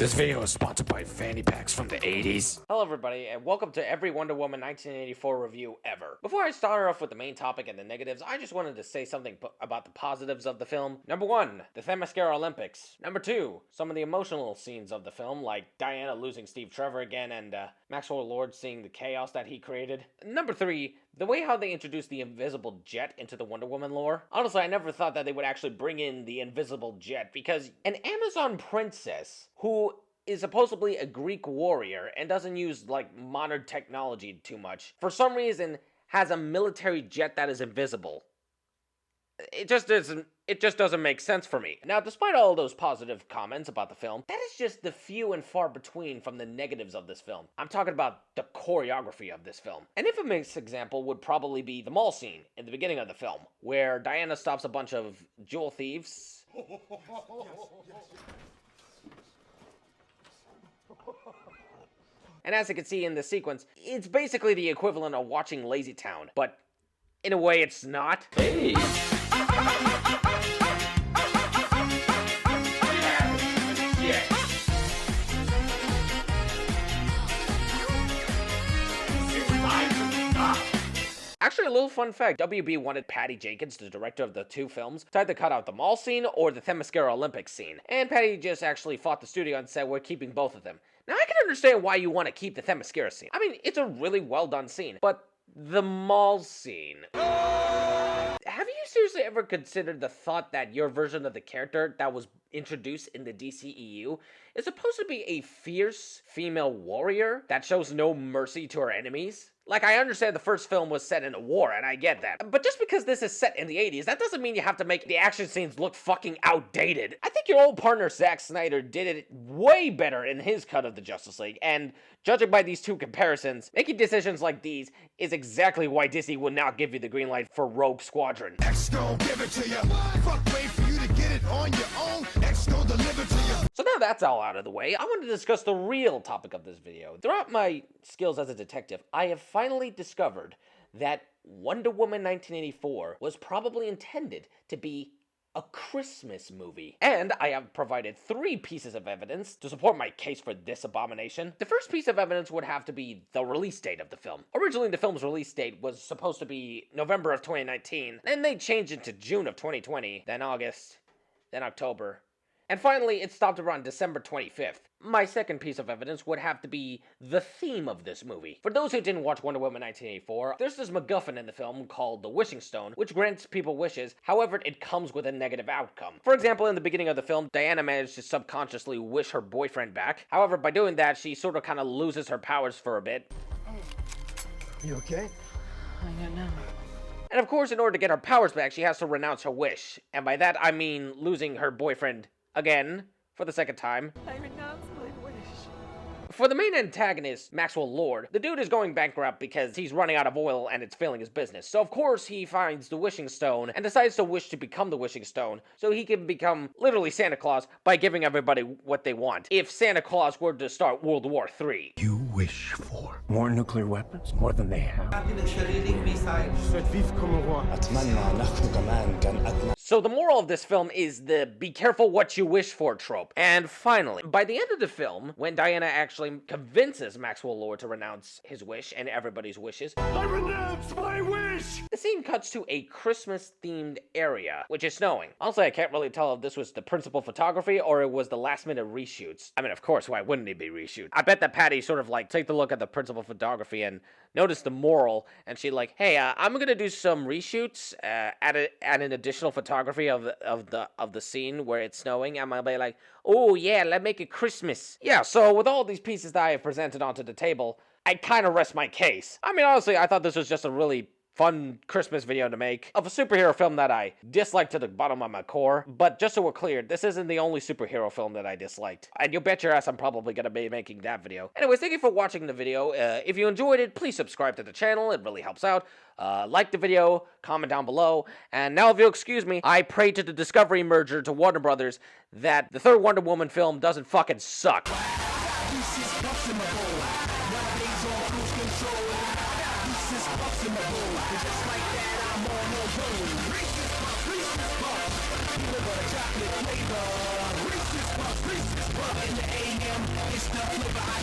This video is sponsored by fanny packs from the 80s. Hello everybody, and welcome to every Wonder Woman 1984 review ever. Before I start off with the main topic and the negatives, I just wanted to say something about the positives of the film. Number 1, the Themyscira Olympics. Number 2, some of the emotional scenes of the film, like Diana losing Steve Trevor again and Maxwell Lord seeing the chaos that he created. Number 3, the way how they introduced the invisible jet into the Wonder Woman lore. Honestly, I never thought that they would actually bring in the invisible jet, because an Amazon princess who is supposedly a Greek warrior and doesn't use like modern technology too much, for some reason has a military jet that is invisible. It just doesn't make sense for me. Now, despite all those positive comments about the film, that is just the few and far between from the negatives of this film. I'm talking about the choreography of this film. An infamous example would probably be the mall scene in the beginning of the film, where Diana stops a bunch of jewel thieves. And as you can see in this sequence, it's basically the equivalent of watching Lazy Town, but in a way it's not. Hey! Actually, a little fun fact, WB wanted Patty Jenkins, the director of the two films, to either cut out the mall scene or the Themyscira Olympics scene. And Patty just actually fought the studio and said, we're keeping both of them. Now, I can understand why you want to keep the Themyscira scene. I mean, it's a really well done scene, but the mall scene... Have you seriously ever considered the thought that your version of the character that was introduced in the DCEU is supposed to be a fierce female warrior that shows no mercy to her enemies? Like, I understand the first film was set in a war, and I get that. But just because this is set in the 80s, that doesn't mean you have to make the action scenes look fucking outdated. I think your old partner Zack Snyder did it way better in his cut of the Justice League, and judging by these two comparisons, making decisions like these is exactly why Disney would not give you the green light for Rogue Squadron. X gon' give it to you. Fuck, wait for you to get it on your own. X gon' deliver to you. So now that's all out of the way, I want to discuss the real topic of this video. Throughout my skills as a detective, I have finally discovered that Wonder Woman 1984 was probably intended to be a Christmas movie. And I have provided 3 pieces of evidence to support my case for this abomination. The first piece of evidence would have to be the release date of the film. Originally, the film's release date was supposed to be November of 2019, then they changed it to June of 2020, then August, then October, and finally, it stopped around December 25th. My second piece of evidence would have to be the theme of this movie. For those who didn't watch Wonder Woman 1984, there's this MacGuffin in the film called the Wishing Stone, which grants people wishes, however, it comes with a negative outcome. For example, in the beginning of the film, Diana managed to subconsciously wish her boyfriend back. However, by doing that, she sort of kind of loses her powers for a bit. You okay? I don't know. And of course, in order to get her powers back, she has to renounce her wish. And by that, I mean losing her boyfriend again, for the second time. I renounce my wish. For the main antagonist, Maxwell Lord, the dude is going bankrupt because he's running out of oil and it's failing his business. So of course he finds the Wishing Stone and decides to wish to become the Wishing Stone so he can become literally Santa Claus by giving everybody what they want. If Santa Claus were to start World War III. You wish for More nuclear weapons? More than they have. So the moral of this film is the be careful what you wish for trope. And finally, by the end of the film, when Diana actually convinces Maxwell Lord to renounce his wish and everybody's wishes, I renounce my wish! the scene cuts to a Christmas-themed area, which is snowing. Honestly, I can't really tell if this was the principal photography or it was the last-minute reshoots. I mean, of course, why wouldn't it be reshoots? I bet that Patty sort of like took the look at the principal photography and noticed the moral, and she like, hey, I'm gonna do some reshoots, add an additional photography of the scene where it's snowing. I'm gonna be like, oh yeah, let's make it Christmas. Yeah, so with all these pieces that I have presented onto the table, I kind of rest my case. I mean, honestly, I thought this was just a really fun Christmas video to make of a superhero film that I disliked to the bottom of my core. But just so we're clear, this isn't the only superhero film that I disliked. And you'll bet your ass I'm probably going to be making that video. Anyways, thank you for watching the video. If you enjoyed it, please subscribe to the channel. It really helps out. Like the video, comment down below. And now if you'll excuse me, I pray to the Discovery merger to Warner Brothers that the third Wonder Woman film doesn't fucking suck. Just like that, I'm on the road. Reese's Puffs, flavor, chocolate flavor. Reese's In the AM, it's the flavor I